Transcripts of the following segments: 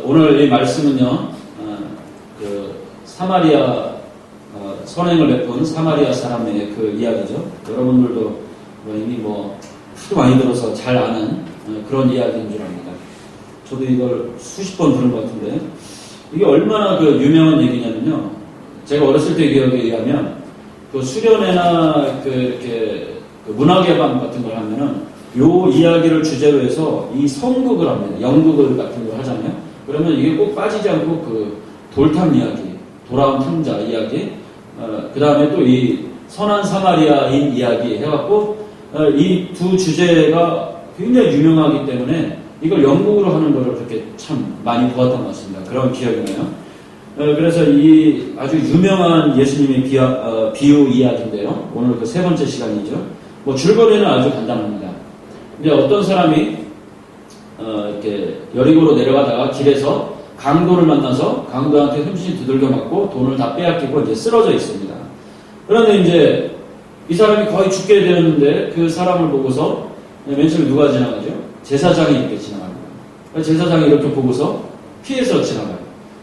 오늘 이 말씀은요, 사마리아, 선행을 베푼 사마리아 사람의 그 이야기죠. 여러분들도 이미 하도 많이 들어서 잘 아는 그런 이야기인 줄 압니다. 저도 이걸 수십 번 들은 것 같은데, 이게 얼마나 유명한 얘기냐면요. 제가 어렸을 때 기억에 의하면, 수련회나 이렇게 문화개방 같은 걸 하면은, 요 이야기를 주제로 해서 이 성극을 합니다. 연극을 같은 걸 하잖아요. 그러면 이게 꼭 빠지지 않고 돌탐 이야기, 돌아온 탐자 이야기, 그 다음에 또 이 선한 사마리아인 이야기 해갖고, 이 두 주제가 굉장히 유명하기 때문에 이걸 연극으로 하는 거를 그렇게 참 많이 보았던 것 같습니다. 그런 기억이 나요. 그래서 이 아주 유명한 예수님의 비유 이야기인데요. 오늘 세 번째 시간이죠. 줄거리는 아주 간단합니다. 이제 어떤 사람이 이렇게 여리고로 내려가다가 길에서 강도를 만나서 강도한테 흠씬 두들겨 맞고 돈을 다 빼앗기고 이제 쓰러져 있습니다. 그런데 이제 이 사람이 거의 죽게 되었는데 그 사람을 보고서 맨 처음에 누가 지나가죠? 제사장이 이렇게 지나갑니다. 제사장이 이렇게 보고서 피해서 지나가요.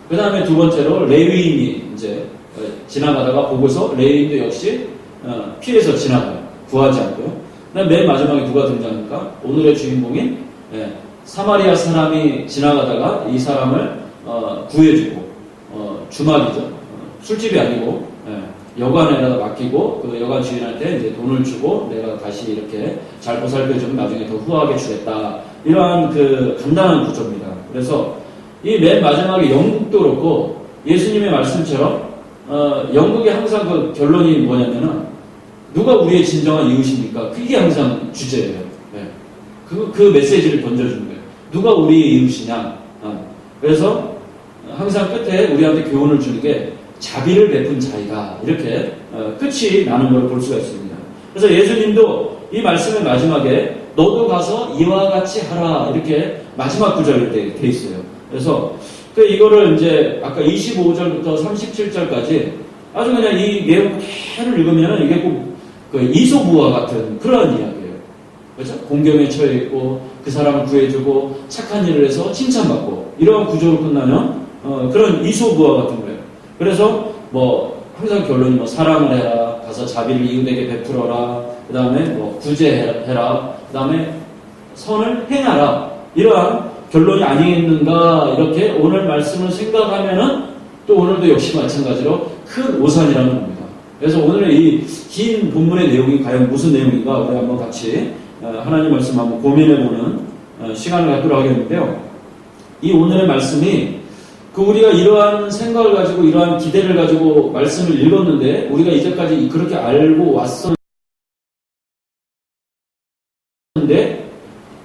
그 다음에 두 번째로 레위인이 이제 지나가다가 보고서 레위인도 역시 피해서 지나가요. 구하지 않고요. 맨 마지막에 누가 등장합니까? 오늘의 주인공인 사마리아 사람이 지나가다가 이 사람을 구해주고 주말이죠. 술집이 아니고 여관에다가 맡기고 그 여관 주인한테 이제 돈을 주고 내가 다시 이렇게 잘 보살펴주면 나중에 더 후하게 주겠다. 이러한 간단한 구조입니다. 그래서 이 맨 마지막에 연극도 그렇고 예수님의 말씀처럼 연극의 항상 결론이 뭐냐면은 누가 우리의 진정한 이웃입니까? 그게 항상 주제예요. 그 메시지를 던져주는 거예요. 누가 우리의 이웃이냐? 그래서 항상 끝에 우리한테 교훈을 주는 게 자비를 베푼 자이다. 이렇게 끝이 나는 걸 볼 수가 있습니다. 그래서 예수님도 이 말씀의 마지막에 너도 가서 이와 같이 하라. 이렇게 마지막 구절이 돼 있어요. 그래서 이거를 이제 아까 25절부터 37절까지 아주 그냥 이 내용 그대로 읽으면 이게 꼭 이솝우화 같은 그런 이야기예요. 그렇죠? 공경에 처해 있고 그 사람을 구해주고 착한 일을 해서 칭찬받고 이런 구조로 끝나는 그런 이솝우화 같은 거예요. 그래서 항상 결론이 사랑을 해라, 가서 자비를 이웃에게 베풀어라, 그 다음에 구제해라, 그 다음에 선을 행하라, 이러한 결론이 아니겠는가. 이렇게 오늘 말씀을 생각하면은 또 오늘도 역시 마찬가지로 큰 오산이라는 겁니다. 그래서 오늘의 이 긴 본문의 내용이 과연 무슨 내용인가 우리 한번 같이 하나님 말씀 한번 고민해보는 시간을 갖도록 하겠는데요. 이 오늘의 말씀이 우리가 이러한 생각을 가지고 이러한 기대를 가지고 말씀을 읽었는데 우리가 이제까지 그렇게 알고 왔었는데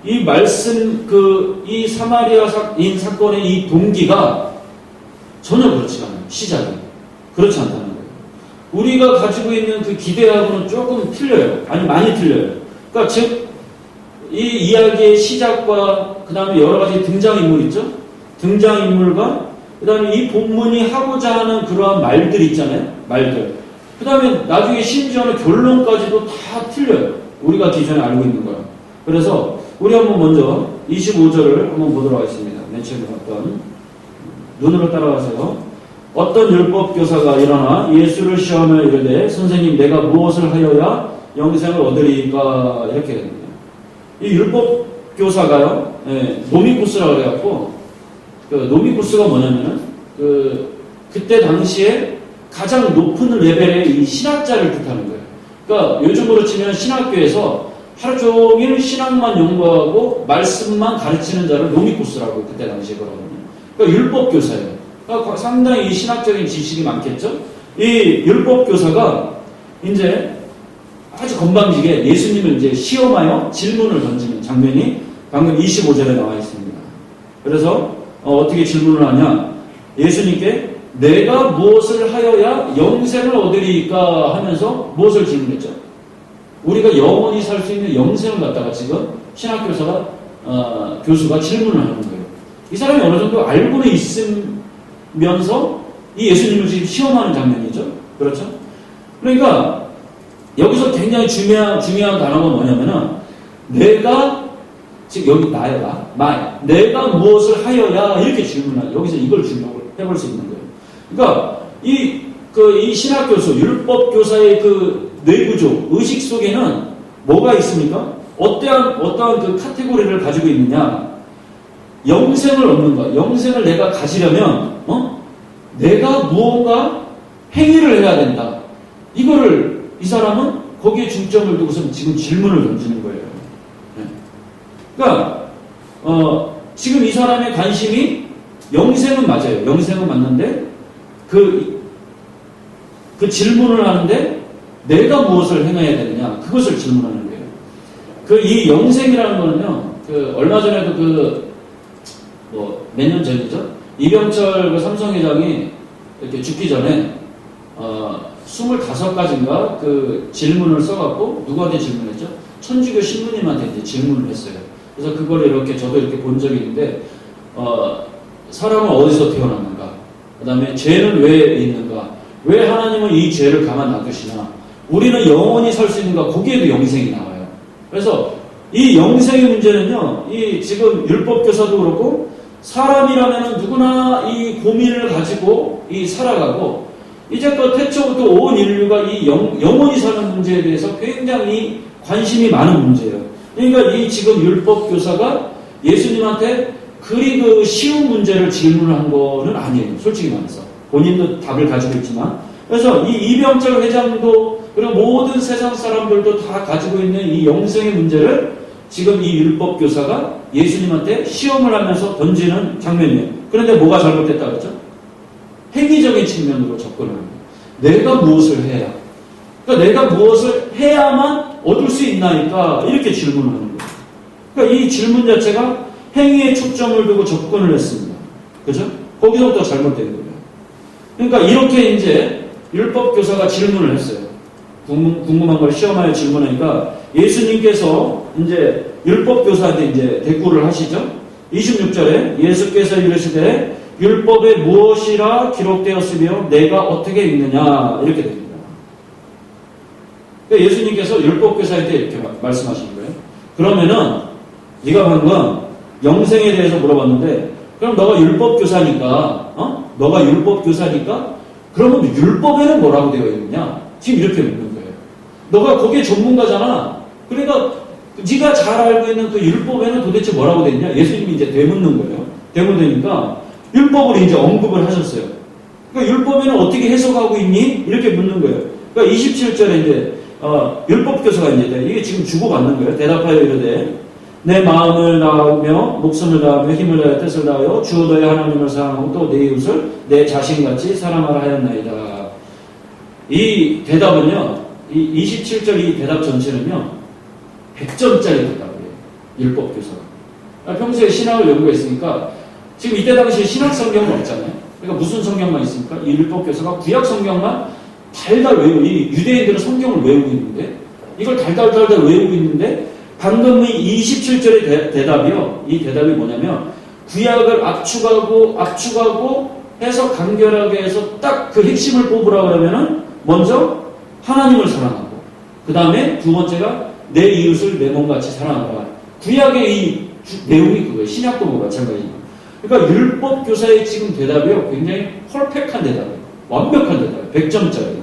이 말씀 이 사마리아인 사건의 이 동기가 전혀 그렇지 않아요. 시작이 그렇지 않다는 거예요. 우리가 가지고 있는 그 기대하고는 조금 틀려요. 아니 많이 틀려요. 그러니까 즉 이 이야기의 시작과 그 다음에 여러 가지 등장인물 있죠. 등장인물과 그 다음에 이 본문이 하고자 하는 그러한 말들 있잖아요. 말들. 그 다음에 나중에 심지어는 결론까지도 다 틀려요. 우리가 기존에 알고 있는 거예요. 그래서 우리 한번 먼저 25절을 한번 보도록 하겠습니다. 맨 처음에 눈으로 따라가세요. 어떤 율법교사가 일어나 예수를 시험하여 이르되 선생님 내가 무엇을 하여야 영생을 얻으리까 이렇게 됩니다. 이 율법교사가요. 노미쿠스라고 그래갖고 노미쿠스가 뭐냐면은 그때 당시에 가장 높은 레벨의 이 신학자를 뜻하는 거예요. 그러니까 요즘으로 치면 신학교에서 하루 종일 신학만 연구하고 말씀만 가르치는 자를 노미쿠스라고 그때 당시에 그러거든요. 그러니까 율법교사예요. 그러니까 상당히 이 신학적인 지식이 많겠죠. 이 율법교사가 이제 아주 건방지게 예수님을 이제 시험하여 질문을 던지는 장면이 방금 25절에 나와 있습니다. 그래서 어떻게 질문을 하냐? 예수님께 내가 무엇을 하여야 영생을 얻으리까 하면서 무엇을 질문했죠? 우리가 영원히 살 수 있는 영생을 갖다가 지금 신학교사가 교수가 질문을 하는 거예요. 이 사람이 어느 정도 알고는 있으면서 이 예수님을 지금 시험하는 장면이죠. 그렇죠? 그러니까 여기서 굉장히 중요한 단어가 뭐냐면은 내가 지금 여기 나야, 내가 무엇을 하여야 이렇게 질문하죠. 여기서 이걸 해볼 수 있는 거예요. 그러니까 이 신학교수, 율법교사의 그 뇌구조, 의식 속에는 뭐가 있습니까? 어떠한 그 카테고리를 가지고 있느냐? 영생을 얻는 것, 영생을 내가 가지려면, 내가 무언가 행위를 해야 된다. 이거를, 이 사람은 거기에 중점을 두고서 지금 질문을 던지는 거예요. 네. 그러니까, 지금 이 사람의 관심이 영생은 맞아요. 영생은 맞는데, 그 질문을 하는데, 내가 무엇을 행해야 되느냐? 그것을 질문하는 거예요. 이 영생이라는 거는요, 얼마 전에도 몇 년 전이죠? 이병철 삼성회장이 이렇게 죽기 전에, 25가지인가 질문을 써갖고, 누구한테 질문했죠? 천주교 신부님한테 이제 질문을 했어요. 그래서 그걸 이렇게 저도 이렇게 본 적이 있는데, 사람은 어디서 태어났는가? 그 다음에 죄는 왜 있는가? 왜 하나님은 이 죄를 가만 놔두시나? 우리는 영원히 살 수 있는가? 거기에도 영생이 나와요. 그래서 이 영생의 문제는요, 지금 율법교사도 그렇고, 사람이라면 누구나 이 고민을 가지고 살아가고, 이제껏 태초부터 온 인류가 이 영원히 사는 문제에 대해서 굉장히 관심이 많은 문제예요. 그러니까 이 지금 율법교사가 예수님한테 그리 쉬운 문제를 질문을 한 거는 아니에요. 솔직히 말해서. 본인도 답을 가지고 있지만. 그래서 이 이병철 회장도 그리고 모든 세상 사람들도 다 가지고 있는 이 영생의 문제를 지금 이 율법교사가 예수님한테 시험을 하면서 던지는 장면이에요. 그런데 뭐가 잘못됐다 그랬죠? 행위적인 측면으로 접근을 합니다. 내가 무엇을 해야? 그러니까 내가 무엇을 해야만 얻을 수 있나니까 이렇게 질문을 하는 거예요. 그러니까 이 질문 자체가 행위에 초점을 두고 접근을 했습니다. 그죠? 거기서부터 잘못된 거예요. 그러니까 이렇게 이제 율법교사가 질문을 했어요. 궁금한 걸 시험하여 질문하니까 예수님께서 이제 율법교사한테 이제 대꾸를 하시죠. 26절에 예수께서 이르시되 율법에 무엇이라 기록되었으며 내가 어떻게 읽느냐 이렇게 됩니다. 그러니까 예수님께서 율법교사한테 이렇게 말씀하시는 거예요. 그러면은 네가 방금 영생에 대해서 물어봤는데 그럼 너가 율법교사니까 너가 율법교사니까 그러면 율법에는 뭐라고 되어 있느냐? 지금 이렇게 묻는 거예요. 너가 거기에 전문가잖아. 그러니까 네가 잘 알고 있는 그 율법에는 도대체 뭐라고 되어 있냐? 예수님이 이제 되묻는 거예요. 되묻으니까 율법을 이제 언급을 하셨어요. 그러니까 율법에는 어떻게 해석하고 있니? 이렇게 묻는 거예요. 그러니까 27절에 이제 율법교사가 이제 이게 지금 주고받는 거예요. 대답하여 이르되 내 마음을 다하며 목숨을 다하며 힘을 다하여 뜻을 다하여 주 너의 하나님을 사랑하고 또 내 이웃을 내 자신같이 사랑하라 하였나이다. 이 대답은요, 이 27절 이 대답 전체는요 100점짜리 대답이에요. 율법교사가. 평소에 신학을 연구했으니까 지금 이때 당시에 신학 성경은 없잖아요. 그러니까 무슨 성경만 있습니까? 이 율법교사가 구약 성경만 달달 외우고, 이 유대인들은 성경을 외우고 있는데, 이걸 달달달달 외우고 있는데, 방금 이 27절의 대답이요. 이 대답이 뭐냐면, 구약을 압축하고 해서 간결하게 해서 딱 그 핵심을 뽑으라고 하면은, 먼저 하나님을 사랑하고, 그 다음에 두 번째가 내 이웃을 내 몸같이 사랑하라. 구약의 이 내용이 그거예요. 신약도 마찬가지입니다. 그러니까 율법교사의 지금 대답이요. 굉장히 퍼펙트한 대답이에요. 완벽한 대답이에요. 100점짜리.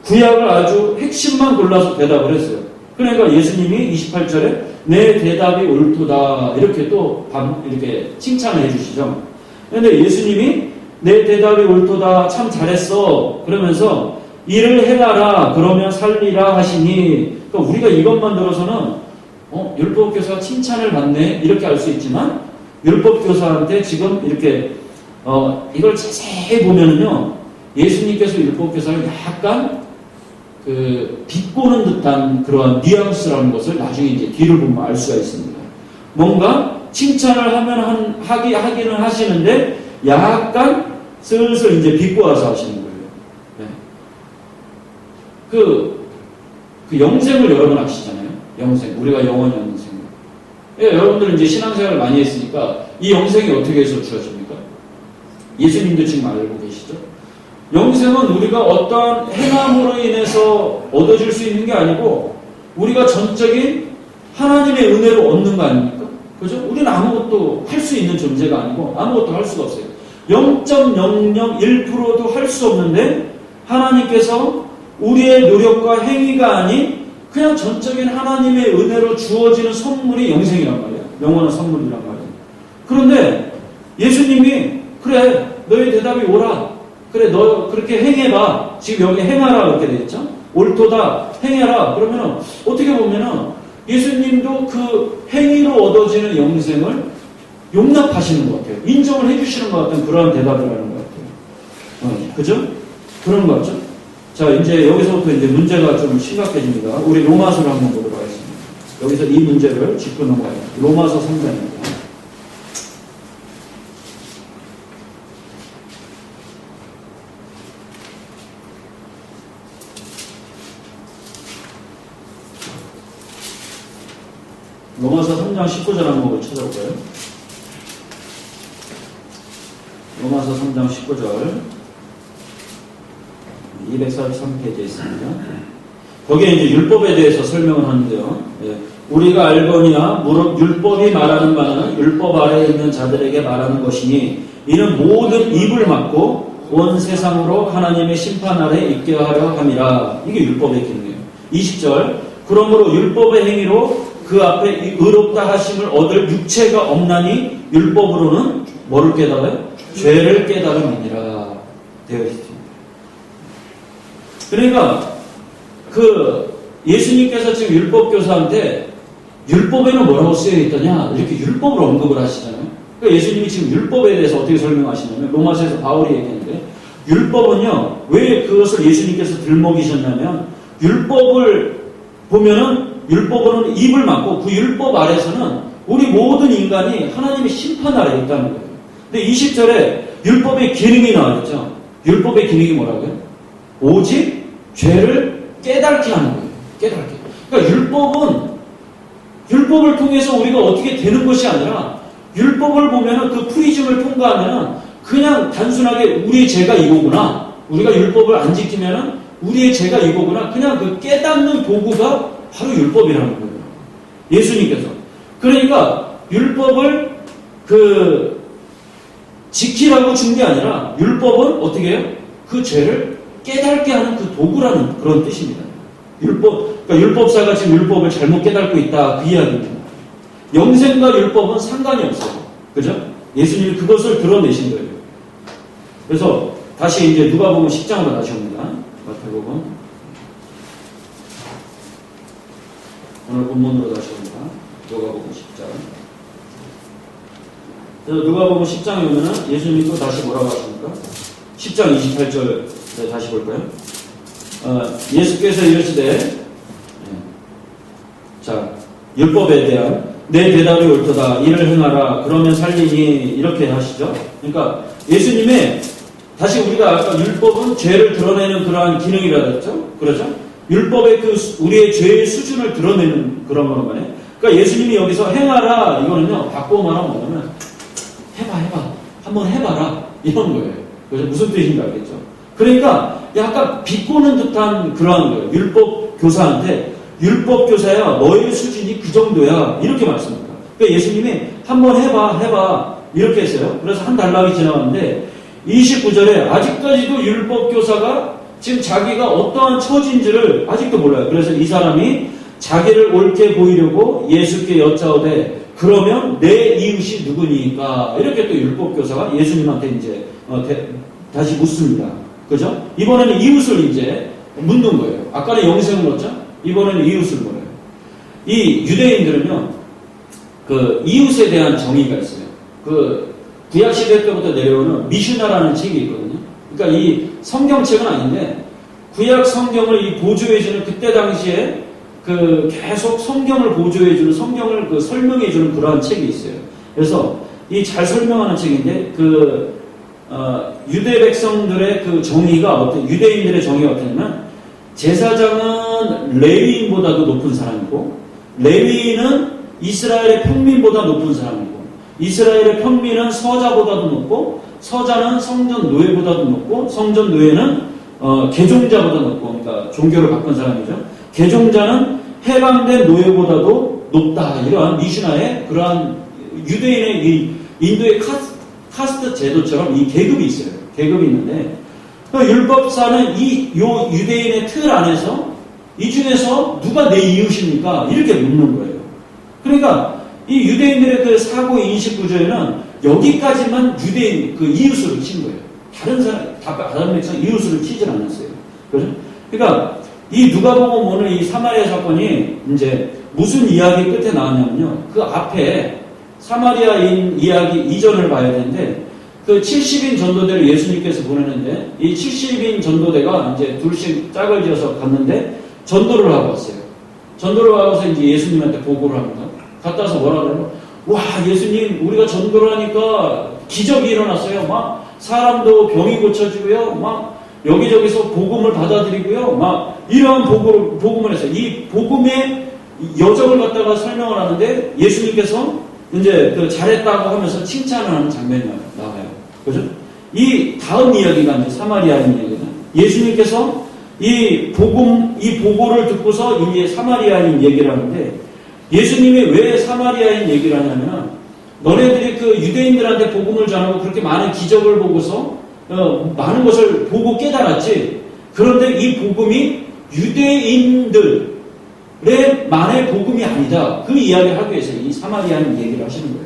구약을 아주 핵심만 골라서 대답을 했어요. 그러니까 예수님이 28절에 내 대답이 옳도다. 이렇게 또 이렇게 칭찬을 해주시죠. 그런데 예수님이 내 대답이 옳도다. 참 잘했어. 그러면서 일을 해라라. 그러면 살리라 하시니. 그러니까 우리가 이것만 들어서는 율법교사가 칭찬을 받네. 이렇게 알 수 있지만 율법교사한테 지금 이렇게 이걸 자세히 보면은요 예수님께서 율법교사를 약간 비꼬는 듯한 그러한 뉘앙스라는 것을 나중에 이제 뒤를 보면 알 수가 있습니다. 뭔가 칭찬을 하기는 하시는데 약간 슬슬 이제 비꼬아서 하시는 거예요. 네. 그 영생을 여러 번 하시잖아요. 영생, 우리가 영원히 얻는 생명. 예, 여러분들은 이제 신앙생활을 많이 했으니까 이 영생이 어떻게 해서 주어집니까? 예수님도 지금 알고 계시죠? 영생은 우리가 어떠한 행함으로 인해서 얻어질 수 있는 게 아니고 우리가 전적인 하나님의 은혜로 얻는 거 아닙니까? 우리는 아무것도 할 수 있는 존재가 아니고 아무것도 할 수가 없어요. 0.001%도 할 수 없는데 하나님께서 우리의 노력과 행위가 아닌 그냥 전적인 하나님의 은혜로 주어지는 선물이 영생이란 말이에요. 영원한 선물이란 말이에요. 그런데 예수님이 그래 너의 대답이 옳아. 그래 너 그렇게 행해봐. 지금 여기 행하라 그렇게 되어 있죠. 옳도다 행해라. 그러면 어떻게 보면은 예수님도 그 행위로 얻어지는 영생을 용납하시는 것 같아요. 인정을 해주시는 것 같은 그러한 대답을 하는 것 같아요. 그죠? 그런 거 같죠? 자, 이제 여기서부터 이제 문제가 좀 심각해집니다. 우리 로마서를 한번 보도록 하겠습니다. 여기서 이 문제를 짚고 넘어가요. 로마서 3장입니다. 로마서 3장 19절 한번 찾아볼까요? 로마서 3장 19절 243페이지에 있습니다. 거기에 이제 율법에 대해서 설명을 하는데요. 예. 우리가 알거니와 무릇 율법이 말하는 바는 율법 아래에 있는 자들에게 말하는 것이니 이는 모든 입을 막고 온 세상으로 하나님의 심판 아래 있게 하려 함이라. 이게 율법의 기능이에요. 20절 그러므로 율법의 행위로 그 앞에 의롭다 하심을 얻을 육체가 없나니 율법으로는 뭐를 깨달아요? 죄를 깨달음이니라 되어 있습니다. 그러니까 그 예수님께서 지금 율법교사한테 율법에는 뭐라고 쓰여 있더냐 이렇게 율법을 언급을 하시잖아요. 그러니까 예수님이 지금 율법에 대해서 어떻게 설명하시냐면 로마서에서 바울이 얘기했는데 율법은요 왜 그것을 예수님께서 들먹이셨냐면 율법을 보면은 율법으로는 입을 막고 그 율법 아래서는 우리 모든 인간이 하나님의 심판 아래 있다는 거예요. 근데 20절에 율법의 기능이 나와있죠. 율법의 기능이 뭐라고요? 오직 죄를 깨닫게 하는 거예요. 깨닫게. 그러니까 율법을 통해서 우리가 어떻게 되는 것이 아니라 율법을 보면은 그 프리즘을 통과하면은 그냥 단순하게 우리의 죄가 이거구나. 우리가 율법을 안 지키면은 우리의 죄가 이거구나. 그냥 그 깨닫는 도구가 바로 율법이라는 거예요. 예수님께서. 그러니까 율법을 지키라고 준 게 아니라 율법은 어떻게 해요? 그 죄를 깨닫게 하는 그 도구라는 그런 뜻입니다. 그러니까 율법사가 지금 율법을 잘못 깨닫고 있다 그 이야기입니다. 영생과 율법은 상관이 없어요. 그죠? 예수님이 그것을 드러내신 거예요. 그래서 다시 이제 누가복음 10장으로 다시 옵니다. 마태복음. 오늘 본문으로 다시 옵니다. 누가복음 10장. 그래서 누가복음 10장에 오면은 예수님이 또 다시 뭐라고 하십니까? 10장 28절 다시 볼까요? 예수께서 이르시되 자 율법에 대한 내 대답이 옳도다 이를 행하라 그러면 살리니 이렇게 하시죠. 그러니까 예수님의 다시 우리가 아까 율법은 죄를 드러내는 그러한 기능이라 했죠. 그렇죠? 율법의 우리의 죄의 수준을 드러내는 그런 거란 말이에요. 그러니까 예수님이 여기서 행하라 이거는요 바꾸어 말하면 뭐냐면 해봐 한번 해봐라 이런 거예요. 그래서 무슨 뜻인지 알겠죠? 그러니까 약간 비꼬는 듯한 그러한 거예요. 율법 교사한테 율법 교사야 너의 수준이 그 정도야 이렇게 말씀합니다. 그러니까 예수님이 한번 해봐 이렇게 했어요. 그래서 한 달락이 지나갔는데 29절에 아직까지도 율법 교사가 지금 자기가 어떠한 처지인지를 아직도 몰라요. 그래서 이 사람이 자기를 옳게 보이려고 예수께 여짜오되 그러면 내 이웃이 누구니까 이렇게 또 율법 교사가 예수님한테 이제 다시 묻습니다. 그죠? 이번에는 이웃을 이제 묻는 거예요. 아까는 영생을 묻죠? 이번에는 이웃을 물어요. 이 유대인들은요, 그 이웃에 대한 정의가 있어요. 그 구약시대 때부터 내려오는 미슈나라는 책이 있거든요. 그러니까 이 성경책은 아닌데 구약 성경을 이 보조해주는 그때 당시에 그 계속 성경을 보조해주는 성경을 그 설명해주는 그러한 책이 있어요. 그래서 이 잘 설명하는 책인데 유대 백성들의 그 정의가 유대인들의 정의가 어떠냐면 제사장은 레위인보다도 높은 사람이고 레위인은 이스라엘의 평민보다 높은 사람이고 이스라엘의 평민은 서자보다도 높고 서자는 성전 노예보다도 높고 성전 노예는 개종자보다 높고 그러니까 종교를 바꾼 사람이죠. 개종자는 해방된 노예보다도 높다. 이러한 미슈나의 그러한 유대인의 이 인도의 카스트 제도처럼 이 계급이 있어요. 계급이 있는데 그 율법사는 요 유대인의 틀 안에서 이 중에서 누가 내 이웃입니까? 이렇게 묻는 거예요. 그러니까 이 유대인들의 그 사고 인식 구조에는 여기까지만 유대인 그 이웃으로 친 거예요. 다른 백성 이웃으로 치질 않았어요. 그죠? 그러니까 이 누가복음 오늘 이 사마리아 사건이 이제 무슨 이야기 끝에 나왔냐면요. 그 앞에 사마리아인 이야기 이전을 봐야 되는데 그 70인 전도대를 예수님께서 보내는데 이 70인 전도대가 이제 둘씩 짝을 지어서 갔는데 전도를 하고 왔어요. 전도를 하고서 이제 예수님한테 보고를 합니다. 갔다 와서 뭐라 그러면 와 예수님 우리가 전도를 하니까 기적이 일어났어요. 막 사람도 병이 고쳐지고요. 막 여기저기서 복음을 받아들이고요. 막 이러한 복음을 해서 이 복음의 여정을 갖다가 설명을 하는데 예수님께서 이제 그 잘했다고 하면서 칭찬을 하는 장면이 나와요. 그죠? 이 다음 이야기가 이제 사마리아인 이야기다. 예수님께서 이 보고를 듣고서 이제 사마리아인 얘기를 하는데 예수님이 왜 사마리아인 얘기를 하냐면 너네들이 그 유대인들한테 복음을 전하고 그렇게 많은 기적을 보고서 많은 것을 보고 깨달았지. 그런데 이 복음이 유대인들의 만의 복음이 아니다. 그 이야기를 하기 위해서 이 사마리아인 얘기를 하시는 거예요.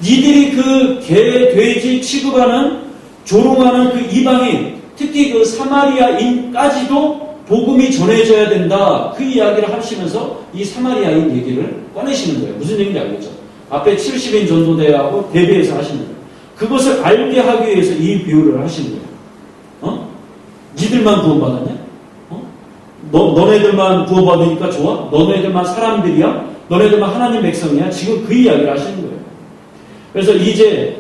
니들이 그 개, 돼지 취급하는 조롱하는 그 이방인, 특히 그 사마리아인까지도 복음이 전해져야 된다. 그 이야기를 하시면서 이 사마리아인 얘기를 꺼내시는 거예요. 무슨 얘기인지 알겠죠? 앞에 70인 전도대하고 대비해서 하시는 거예요. 그것을 알게 하기 위해서 이 비유를 하시는 거예요. 니들만 구원받았냐? 너네들만 구원받으니까 좋아? 너네들만 사람들이야? 너네들만 하나님 백성이야? 지금 그 이야기를 하시는 거예요. 그래서 이제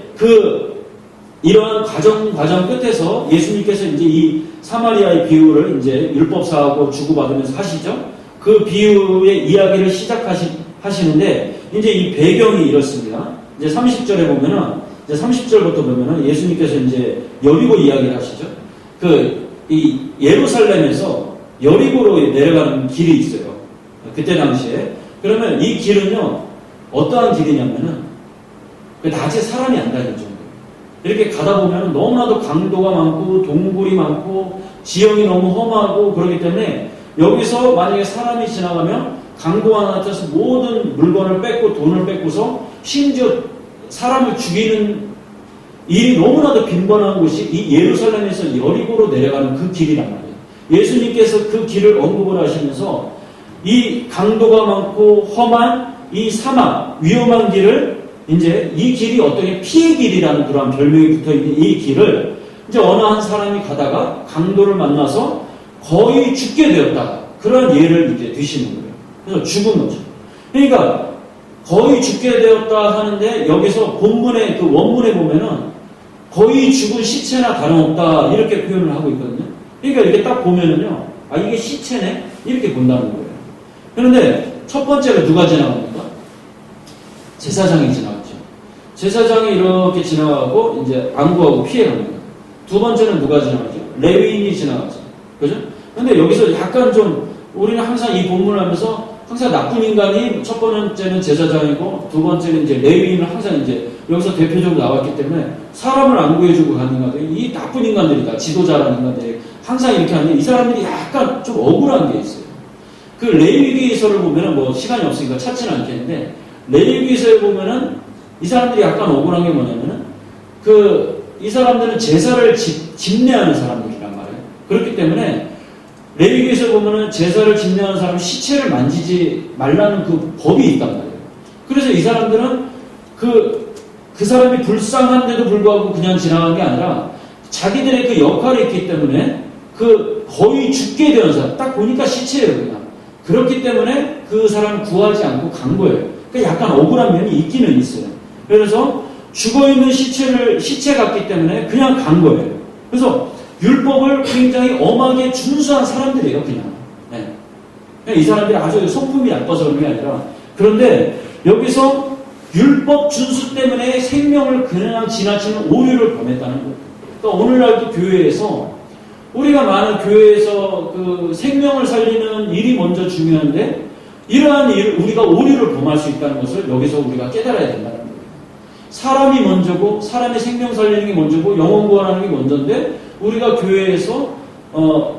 이러한 과정 끝에서 예수님께서 이제 이 사마리아의 비유를 이제 율법사하고 주고받으면서 하시죠. 그 비유의 이야기를 시작하시는데 이제 이 배경이 이렇습니다. 이제 30절에 보면은 이제 30절부터 보면은 예수님께서 이제 여리고 이야기를 하시죠. 이 예루살렘에서 여리고로 내려가는 길이 있어요. 그때 당시에. 그러면 이 길은요, 어떠한 길이냐면은, 낮에 사람이 안 다니는 정도. 이렇게 가다 보면 너무나도 강도가 많고, 동굴이 많고, 지형이 너무 험하고, 그렇기 때문에, 여기서 만약에 사람이 지나가면, 강도가 나타나서 모든 물건을 뺏고, 돈을 뺏고서, 심지어 사람을 죽이는 일이 너무나도 빈번한 곳이 이 예루살렘에서 여리고로 내려가는 그 길이란 말이에요. 예수님께서 그 길을 언급을 하시면서 이 강도가 많고 험한 이 사막, 위험한 길을 이제 이 길이 어떤 피의 길이라는 그런 별명이 붙어있는 이 길을 이제 어느 한 사람이 가다가 강도를 만나서 거의 죽게 되었다. 그런 예를 이제 드시는 거예요. 그래서 죽은 거죠. 그러니까 거의 죽게 되었다 하는데 여기서 본문의 그 원문에 보면은 거의 죽은 시체나 다름없다 이렇게 표현을 하고 있거든요. 그러니까 이렇게 딱 보면은요, 아 이게 시체네 이렇게 본다는 거예요. 그런데 첫 번째로 누가 지나갑니까? 제사장이 지나갔죠. 제사장이 이렇게 지나가고 이제 안구하고 피해갑니다. 두 번째는 누가 지나가죠? 레위인이 지나가죠. 그죠? 근데 여기서 약간 좀 우리는 항상 이 본문을 하면서 항상 나쁜 인간이 첫 번째는 제사장이고 두 번째는 이제 레위인은 항상 이제 여기서 대표적으로 나왔기 때문에 사람을 안 구해주고 가는 인간들이 이 나쁜 인간들이다. 지도자라는 인간들이 항상 이렇게 하는데 이 사람들이 약간 좀 억울한 게 있어요. 그 레위기서를 보면은 뭐 시간이 없으니까 찾지는 않겠는데 레위기서에 보면은 이 사람들이 약간 억울한 게 뭐냐면은 이 사람들은 제사를 집례하는 사람들이란 말이에요. 그렇기 때문에 레위기에서 보면은 제사를 집례하는 사람은 시체를 만지지 말라는 그 법이 있단 말이에요. 그래서 이 사람들은 그 사람이 불쌍한데도 불구하고 그냥 지나간 게 아니라 자기들의 그 역할이 있기 때문에 거의 죽게 되는 사람, 딱 보니까 시체예요, 그냥. 그렇기 때문에 그 사람을 구하지 않고 간 거예요. 그러니까 약간 억울한 면이 있기는 있어요. 그래서 죽어있는 시체 같기 때문에 그냥 간 거예요. 그래서 율법을 굉장히 엄하게 준수한 사람들이에요, 그냥. 네. 그냥 이 사람들이 아주 성품이 나빠서 그런 게 아니라. 그런데 여기서 율법 준수 때문에 생명을 그냥 지나치는 오류를 범했다는 거예요. 그러니까 오늘날도 교회에서 우리가 많은 교회에서 그 생명을 살리는 일이 먼저 중요한데 이러한 일을 우리가 오류를 범할 수 있다는 것을 여기서 우리가 깨달아야 된다는 거예요. 사람이 먼저고 사람의 생명 살리는 게 먼저고 영혼 구원하는 게 먼저인데 우리가 교회에서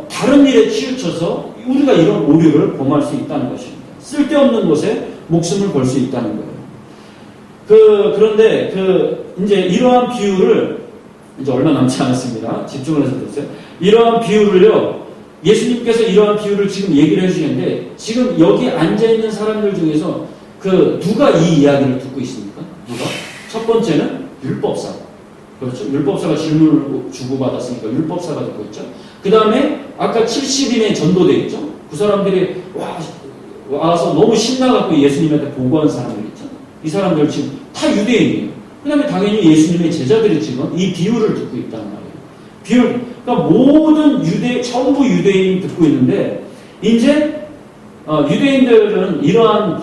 다른 일에 치우쳐서 우리가 이런 오류를 범할 수 있다는 것입니다. 쓸데없는 곳에 목숨을 걸 수 있다는 거예요. 그런데 이제 이러한 비유를 이제 얼마 남지 않았습니다. 집중을 해서 들으세요. 이러한 비유를요, 예수님께서 이러한 비유를 지금 얘기를 해주시는데, 지금 여기 앉아있는 사람들 중에서 누가 이 이야기를 듣고 있습니까? 누가? 첫 번째는 율법사. 그렇죠? 율법사가 질문을 주고받았으니까 율법사가 듣고 있죠. 그 다음에 아까 70인의 전도대 있죠? 그 사람들이 와서 너무 신나갖고 예수님한테 보고한 사람들 있죠? 이 사람들 지금 다 유대인이에요. 그 다음에 당연히 예수님의 제자들이 지금 이 비유를 듣고 있단 말이에요. 그러니까 전부 유대인이 듣고 있는데, 이제, 유대인들은 이러한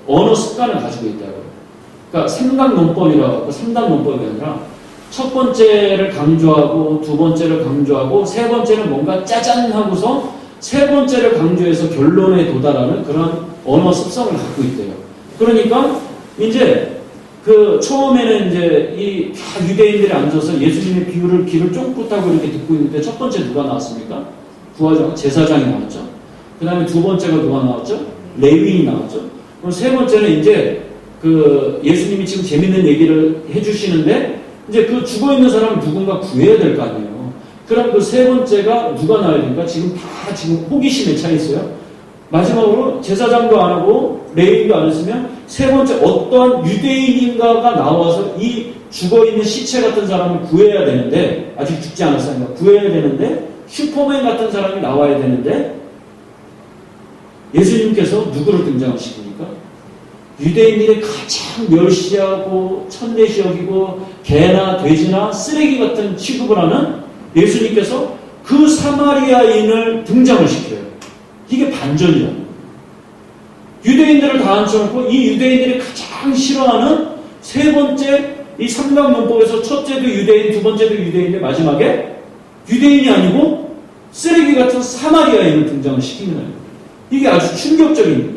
언어 습관을 가지고 있다고요. 그러니까 삼각논법이라고, 삼각논법이 아니라, 첫 번째를 강조하고, 두 번째를 강조하고, 세 번째는 뭔가 짜잔 하고서, 세 번째를 강조해서 결론에 도달하는 그런 언어 습성을 갖고 있대요. 그러니까, 이제, 처음에는 이제 다 유대인들이 앉아서 예수님의 비유를 귀를 쫑긋하고 이렇게 듣고 있는데 첫 번째 누가 나왔습니까? 부하장, 제사장이 나왔죠. 그 다음에 두 번째가 누가 나왔죠? 레위인이 나왔죠. 그럼 세 번째는 이제 예수님이 지금 재밌는 얘기를 해주시는데 이제 죽어있는 사람을 누군가 구해야 될 거 아니에요. 그럼 세 번째가 누가 나와야 됩니까? 지금 호기심에 차 있어요. 마지막으로 제사장도 안 하고 레위인도 안 했으면 세 번째 어떠한 유대인인가가 나와서 이 죽어있는 시체 같은 사람을 구해야 되는데, 아직 죽지 않았으니까 구해야 되는데, 슈퍼맨 같은 사람이 나와야 되는데, 예수님께서 누구를 등장시킵니까? 유대인들이 가장 멸시하고 천대시 여기고 개나 돼지나 쓰레기 같은 취급을 하는 예수님께서 그 사마리아인을 등장을 시켜요. 이게 반전이야. 유대인들을 다 앉혀놓고 이 유대인들이 가장 싫어하는 세 번째 이 삼각논법에서 첫째도 유대인, 두 번째도 유대인인데 마지막에 유대인이 아니고 쓰레기 같은 사마리아인을 등장을 시키는 거예요. 이게 아주 충격적인 거예요.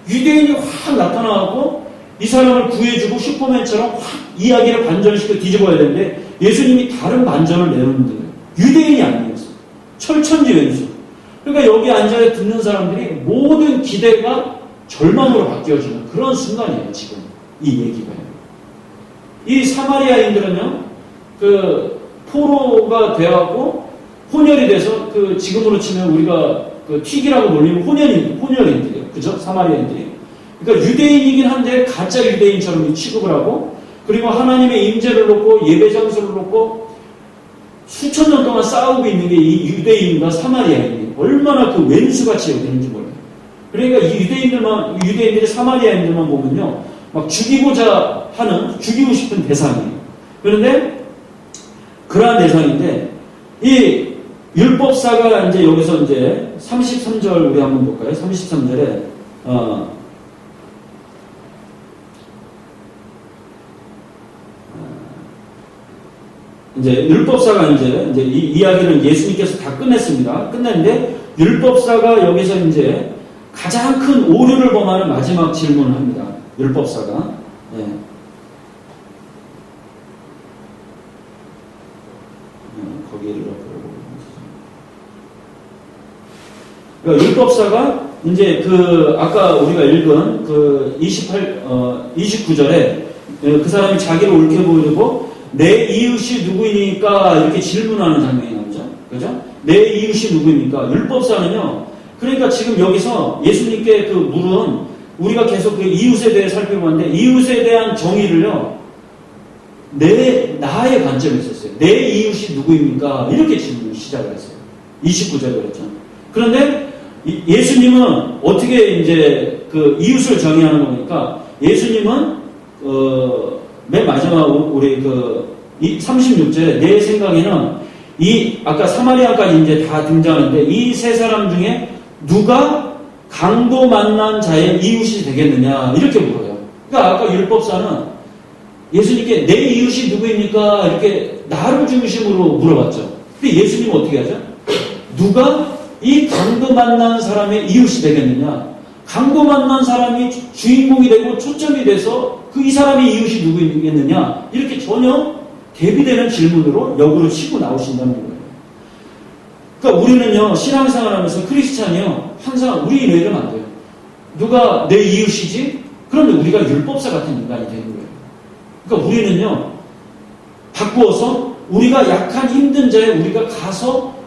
유대인이 확 나타나고 이 사람을 구해주고 슈퍼맨처럼 확 이야기를 반전시켜 뒤집어야 되는데 예수님이 다른 반전을 내놓는 거예요. 유대인이 아니었어요. 철천지 왼수. 그러니까 여기 앉아 듣는 사람들이 모든 기대가 절망으로 바뀌어지는 그런 순간이에요, 지금. 이 얘기가요. 이 사마리아인들은요, 포로가 되었고, 혼혈이 돼서, 지금으로 치면 우리가 튀기라고 놀리는 혼혈인들이에요. 그죠? 사마리아인들이. 그러니까 유대인이긴 한데, 가짜 유대인처럼 취급을 하고, 그리고 하나님의 임재를 놓고, 예배 장소를 놓고, 수천 년 동안 싸우고 있는 게 이 유대인과 사마리아인이 얼마나 왼수같이 여기는지 몰라요. 그러니까 이 유대인들이 사마리아인들만 보면요, 막 죽이고 싶은 대상이에요. 그런데, 그러한 대상인데, 이 율법사가 이제 여기서 이제 33절 우리 한번 볼까요? 33절에, 이제 율법사가 이제 이 이야기를 예수님께서 다 끝냈습니다. 끝냈는데 율법사가 여기서 이제 가장 큰 오류를 범하는 마지막 질문을 합니다. 율법사가. 네. 거기를 그러니까 율법사가 이제 아까 우리가 읽은 29절에 그 사람이 자기를 옳게 보이려고 내 이웃이 누구이니까 이렇게 질문하는 장면이 나오죠. 그죠? 내 이웃이 누구입니까? 율법사는요. 그러니까 지금 여기서 예수님께 물은 우리가 계속 이웃에 대해 살펴봤는데 이웃에 대한 정의를요. 나의 관점에 있었어요. 내 이웃이 누구입니까? 이렇게 질문을 시작을 했어요. 29절에 그랬죠. 그런데 예수님은 어떻게 이제 이웃을 정의하는 겁니까? 예수님은 맨 마지막 우리 36절에 내 생각에는 아까 사마리아까지 이제 다 등장하는데 이 세 사람 중에 누가 강도 만난 자의 이웃이 되겠느냐 이렇게 물어요. 그러니까 아까 율법사는 예수님께 내 이웃이 누구입니까? 이렇게 나를 중심으로 물어봤죠. 근데 예수님은 어떻게 하죠? 누가 이 강도 만난 사람의 이웃이 되겠느냐? 강도 만난 사람이 주인공이 되고 초점이 돼서 이 사람의 이웃이 누구겠느냐? 이렇게 전혀 대비되는 질문으로 역으로 치고 나오신다는 거예요. 그러니까 우리는요, 신앙생활 하면서 크리스찬이요, 항상 우리 이러면 안 돼요. 누가 내 이웃이지? 그러면 우리가 율법사 같은 인간이 되는 거예요. 그러니까 우리는요, 바꾸어서 우리가 약한 힘든 자에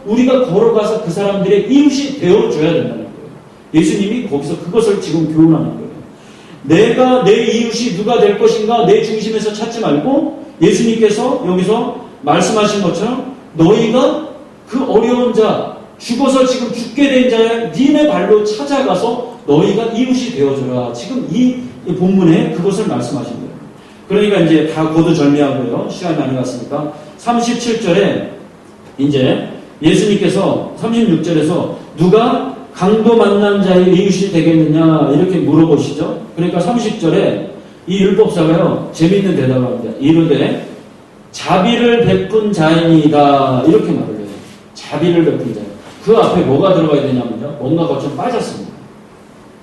우리가 걸어가서 그 사람들의 이웃이 되어줘야 된다는 거예요. 예수님이 거기서 그것을 지금 교훈하는 거예요. 내가 내 이웃이 누가 될 것인가 내 중심에서 찾지 말고 예수님께서 여기서 말씀하신 것처럼 너희가 그 어려운 자, 죽어서 지금 죽게 된 자의 니네 발로 찾아가서 너희가 이웃이 되어줘라. 지금 이 본문에 그것을 말씀하신 거예요. 그러니까 이제 다 거두절미하고요. 시간이 많이 갔으니까 37절에 이제 예수님께서 36절에서 누가 강도 만난 자의 이웃이 되겠느냐 이렇게 물어보시죠. 그러니까 30절에 이 율법사가요 재미있는 대답을 합니다. 이르되 자비를 베푼 자이니이다 이렇게 말을 해요. 자비를 베푼 자. 그 앞에 뭐가 들어가야 되냐면요. 뭔가가 좀 빠졌습니다.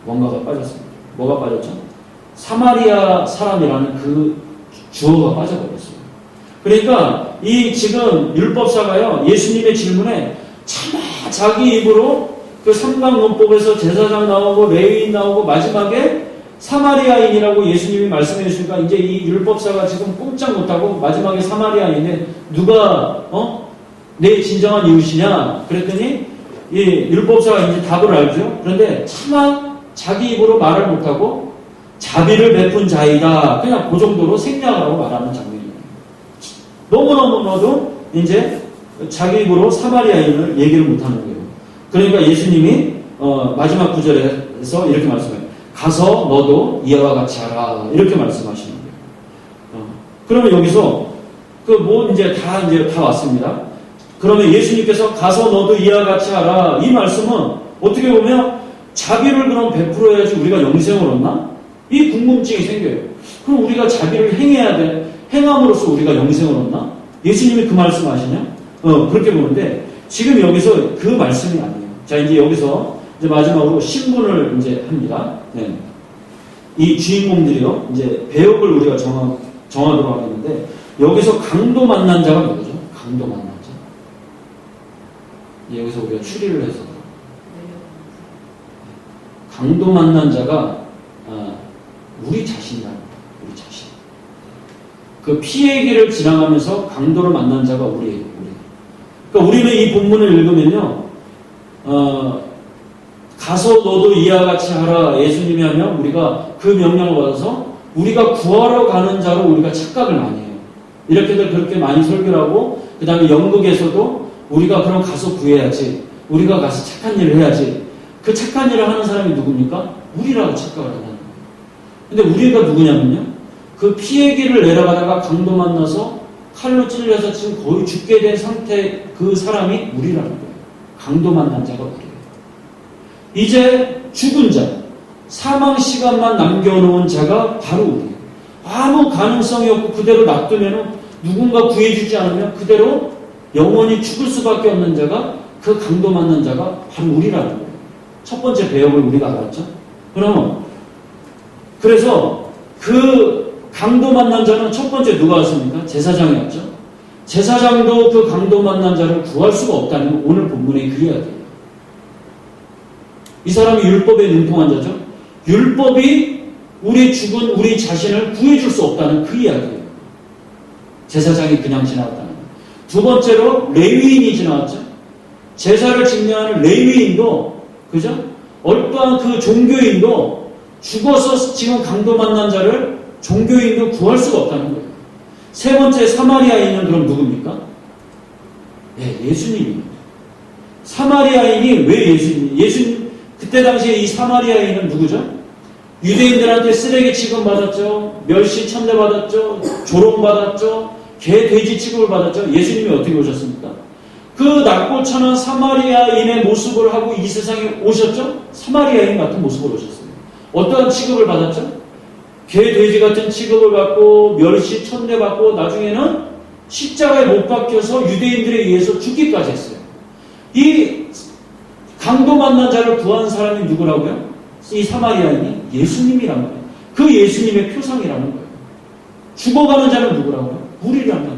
뭔가가 빠졌습니다. 뭐가 빠졌죠? 사마리아 사람이라는 그 주어가 빠져버렸어요. 그러니까 이 지금 율법사가요 예수님의 질문에 차마 자기 입으로 그 삼강론법에서 제사장 나오고 레위인 나오고 마지막에 사마리아인이라고 예수님이 말씀해 주시니까 이제 이 율법사가 지금 꼼짝 못하고 마지막에 사마리아인에 누가 내 진정한 이웃이냐 그랬더니 이 율법사가 이제 답을 알죠. 그런데 차마 자기 입으로 말을 못하고 자비를 베푼 자이다 그냥 그 정도로 생략하라고 말하는 장면이에요. 너무너무너도 이제 자기 입으로 사마리아인을 얘기를 못하는 거예요. 그러니까 예수님이 마지막 구절에서 이렇게 말씀해요. 가서 너도 이와 같이 하라 이렇게 말씀하시는 거예요. 그러면 여기서 이제 다 왔습니다. 그러면 예수님께서 가서 너도 이와 같이 하라 이 말씀은 어떻게 보면 자비를 그럼 베풀어야지 우리가 영생을 얻나? 이 궁금증이 생겨요. 그럼 우리가 자비를 행해야 돼. 행함으로써 우리가 영생을 얻나? 예수님이 그 말씀 하시냐? 그렇게 보는데 지금 여기서 그 말씀이 아니에요. 자, 이제 여기서 이제 마지막으로 신분을 이제 합니다. 네. 이 주인공들이요, 이제 배역을 우리가 정하도록 하겠는데, 여기서 강도 만난 자가 누구죠? 강도 만난 자. 여기서 우리가 추리를 해서. 강도 만난 자가, 우리 자신이다. 우리 자신. 그 피의 길을 지나가면서 강도를 만난 자가 우리예요. 그러니까 우리는 이 본문을 읽으면요, 가서 너도 이와 같이 하라 예수님이 하면 우리가 그 명령을 받아서 우리가 구하러 가는 자로 우리가 착각을 많이 해요. 이렇게들 그렇게 많이 설교를 하고 그 다음에 영국에서도 우리가 그럼 가서 구해야지 우리가 가서 착한 일을 해야지 그 착한 일을 하는 사람이 누굽니까? 우리라고 착각을 하는 거예요. 근데 우리가 누구냐면요 그 피의 길을 내려가다가 강도 만나서 칼로 찔려서 지금 거의 죽게 된 상태 그 사람이 우리라는 거예요. 강도 만난 자가 우리예요. 이제 죽은 자, 사망 시간만 남겨놓은 자가 바로 우리예요. 아무 가능성이 없고 그대로 놔두면 누군가 구해주지 않으면 그대로 영원히 죽을 수밖에 없는 자가 그 강도 만난 자가 바로 우리라는 거예요. 첫 번째 배역을 우리가 알았죠. 그래서 그 강도 만난 자는 첫 번째 누가 왔습니까? 제사장이었죠. 제사장도 그 강도 만난 자를 구할 수가 없다는 오늘 본문의 그 이야기예요. 이 사람이 율법에 능통한 자죠. 율법이 우리 죽은 우리 자신을 구해줄 수 없다는 그 이야기예요. 제사장이 그냥 지나갔다는 거예요. 두 번째로 레위인이 지나갔죠. 제사를 증명하는 레위인도 그죠? 어떠한 그 종교인도 죽어서 지금 강도 만난 자를 종교인도 구할 수가 없다는 거예요. 세 번째 사마리아인은 그럼 누굽니까? 네, 예수님입니다. 사마리아인이 왜 예수님? 그때 당시에 이 사마리아인은 누구죠? 유대인들한테 쓰레기 취급받았죠. 멸시 천대받았죠. 조롱받았죠. 개, 돼지 취급을 받았죠. 예수님이 어떻게 오셨습니까? 그 낮고 천한 사마리아인의 모습을 하고 이 세상에 오셨죠? 사마리아인 같은 모습으로 오셨어요. 어떠한 취급을 받았죠? 개, 돼지 같은 취급을 받고 멸시, 천대받고 나중에는 십자가에 못 박혀서 유대인들에 의해서 죽기까지 했어요. 이 강도 만난 자를 구한 사람이 누구라고요? 이 사마리아인이 예수님이란 말이에요. 그 예수님의 표상이라는 거예요. 죽어가는 자는 누구라고요? 우리라는 거예요.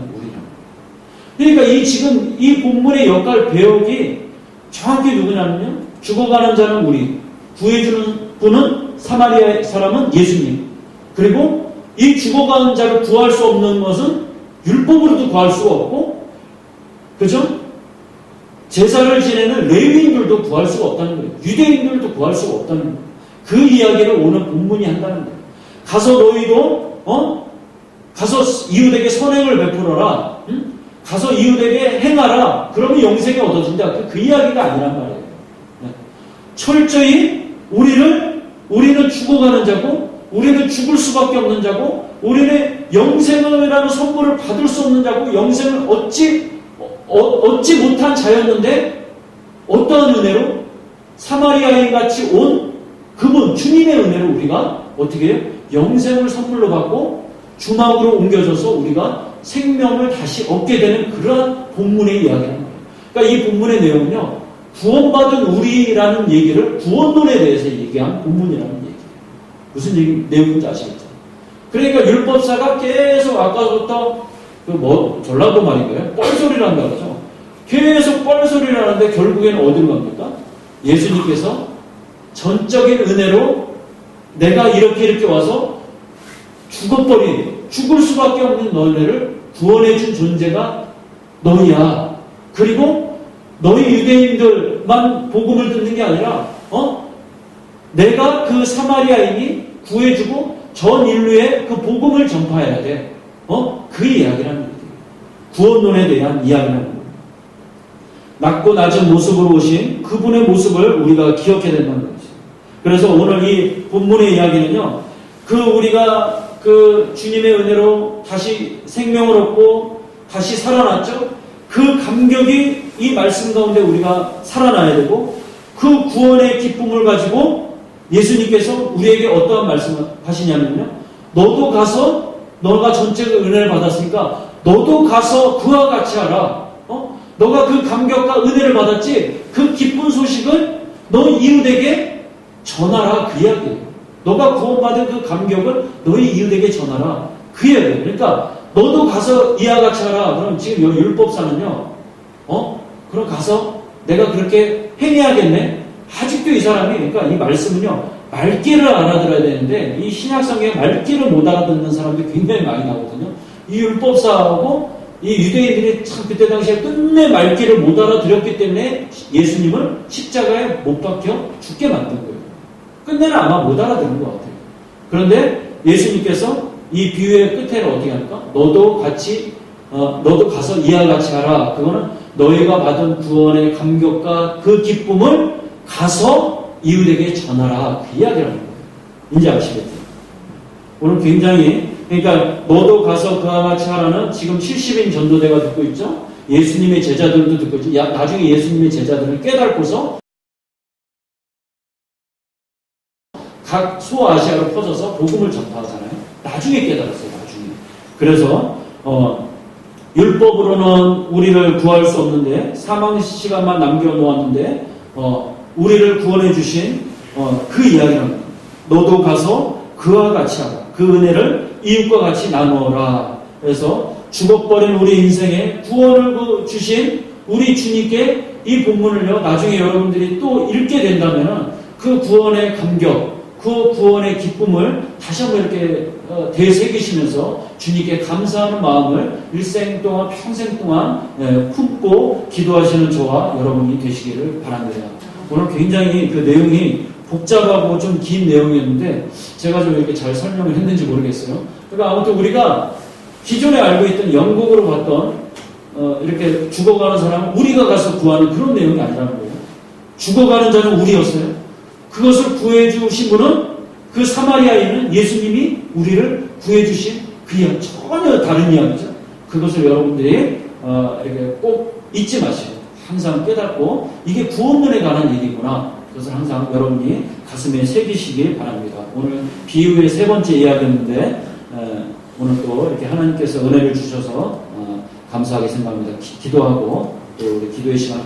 그러니까 지금 이 본문의 역할 배역이 정확히 누구냐면요. 죽어가는 자는 우리, 구해주는 분은 사마리아 사람은 예수님. 그리고 이 죽어가는 자를 구할 수 없는 것은 율법으로도 구할 수가 없고, 그죠? 제사를 지내는 레위인들도 구할 수가 없다는 거예요. 유대인들도 구할 수가 없다는 거예요. 그 이야기를 오늘 본문이 한다는 거예요. 가서 너희도 가서 이웃에게 선행을 베풀어라. 응? 가서 이웃에게 행하라. 그러면 영생이 얻어진다. 그 이야기가 아니란 말이에요. 네. 철저히 우리는 죽어가는 자고, 우리는 죽을 수밖에 없는 자고, 우리는 영생이라는 선물을 받을 수 없는 자고, 영생을 얻지 못한 자였는데, 어떠한 은혜로? 사마리아인 같이 온 그분, 주님의 은혜로 우리가 어떻게 해요? 영생을 선물로 받고, 주막으로 옮겨져서 우리가 생명을 다시 얻게 되는 그러한 본문의 이야기라는 거예요. 그러니까 이 본문의 내용은요, 구원받은 우리라는 얘기를 구원론에 대해서 얘기한 본문이라는 얘기예요. 무슨 내용인지 아시겠죠? 그러니까 율법사가 계속 아까부터 전라도 말인가요? 뻘소리를 한다 그러죠. 계속 뻘소리를 하는데 결국에는 어디로 갑니까? 예수님께서 전적인 은혜로 내가 이렇게 와서 죽을 수밖에 없는 너희를 구원해준 존재가 너희야. 그리고 너희 유대인들만 복음을 듣는 게 아니라 내가 그 사마리아인이 구해주고 전 인류에 그 복음을 전파해야 돼. 그 이야기라는 거예요. 구원론에 대한 이야기라는 거예요. 낮고 낮은 모습으로 오신 그분의 모습을 우리가 기억해야 된다는 거죠. 그래서 오늘 이 본문의 이야기는요, 우리가 주님의 은혜로 다시 생명을 얻고 다시 살아났죠? 그 감격이 이 말씀 가운데 우리가 살아나야 되고, 그 구원의 기쁨을 가지고 예수님께서 우리에게 어떠한 말씀을 하시냐면요, 너도 가서, 너가 전적인 은혜를 받았으니까 너도 가서 그와 같이 하라. 너가 그 감격과 은혜를 받았지? 그 기쁜 소식을 너 이웃에게 전하라. 그 이야기예요. 너가 구원받은 그 감격을 너희 이웃에게 전하라. 그 이야기예요. 그러니까 너도 가서 이와 같이 하라. 그럼 지금 여기 율법사는요, 그럼 가서 내가 그렇게 행해야겠네? 아직도 이 사람이, 그러니까 이 말씀은요, 말귀를 알아들어야 되는데, 이 신약성경에 말귀를 못 알아듣는 사람들이 굉장히 많이 나오거든요. 이 율법사하고 이 유대인들이 참 그때 당시에 끝내 말귀를 못 알아들었기 때문에 예수님을 십자가에 못 박혀 죽게 만든 거예요. 끝내는 아마 못 알아듣는 것 같아요. 그런데 예수님께서 이 비유의 끝에는 어떻게 할까? 너도 가서 이와 같이 하라. 그거는 너희가 받은 구원의 감격과 그 기쁨을 가서 이웃에게 전하라. 그 이야기라는 거예요. 이제 아시겠죠? 오늘 굉장히, 그러니까 너도 가서 그와 같이 하라는 지금 70인 전도대가 듣고 있죠? 예수님의 제자들도 듣고 있죠? 나중에 예수님의 제자들을 깨닫고서 각 소아시아로 퍼져서 복음을 전파하잖아요. 나중에 깨달았어요. 나중에. 그래서 율법으로는 우리를 구할 수 없는데, 사망 시간만 남겨놓았는데 우리를 구원해 주신 그 이야기랍니다. 너도 가서 그와 같이 하라. 그 은혜를 이웃과 같이 나누어라. 그래서 죽어버린 우리 인생에 구원을 주신 우리 주님께 이 본문을요, 나중에 여러분들이 또 읽게 된다면 그 구원의 감격, 그 구원의 기쁨을 다시 한번 이렇게 되새기시면서 주님께 감사하는 마음을 일생 동안, 평생 동안 품고 기도하시는 저와 여러분이 되시기를 바랍니다. 오늘 굉장히 그 내용이 복잡하고 좀 긴 내용이었는데 제가 좀 이렇게 잘 설명을 했는지 모르겠어요. 그러니까 아무튼 우리가 기존에 알고 있던 영국으로 봤던 이렇게 죽어가는 사람은 우리가 가서 구하는 그런 내용이 아니라는 거예요. 죽어가는 자는 우리였어요. 그것을 구해주신 분은 그 사마리아인은 예수님이 우리를 구해주신 그 이야기, 전혀 다른 이야기죠. 그것을 여러분들이 이렇게 꼭 잊지 마시고 항상 깨닫고 이게 구원론에 관한 얘기구나. 그것을 항상 여러분이 가슴에 새기시길 바랍니다. 오늘 비유의 세 번째 이야기였는데 오늘 또 이렇게 하나님께서 은혜를 주셔서 감사하게 생각합니다. 기도하고 또 우리 기도의 시간을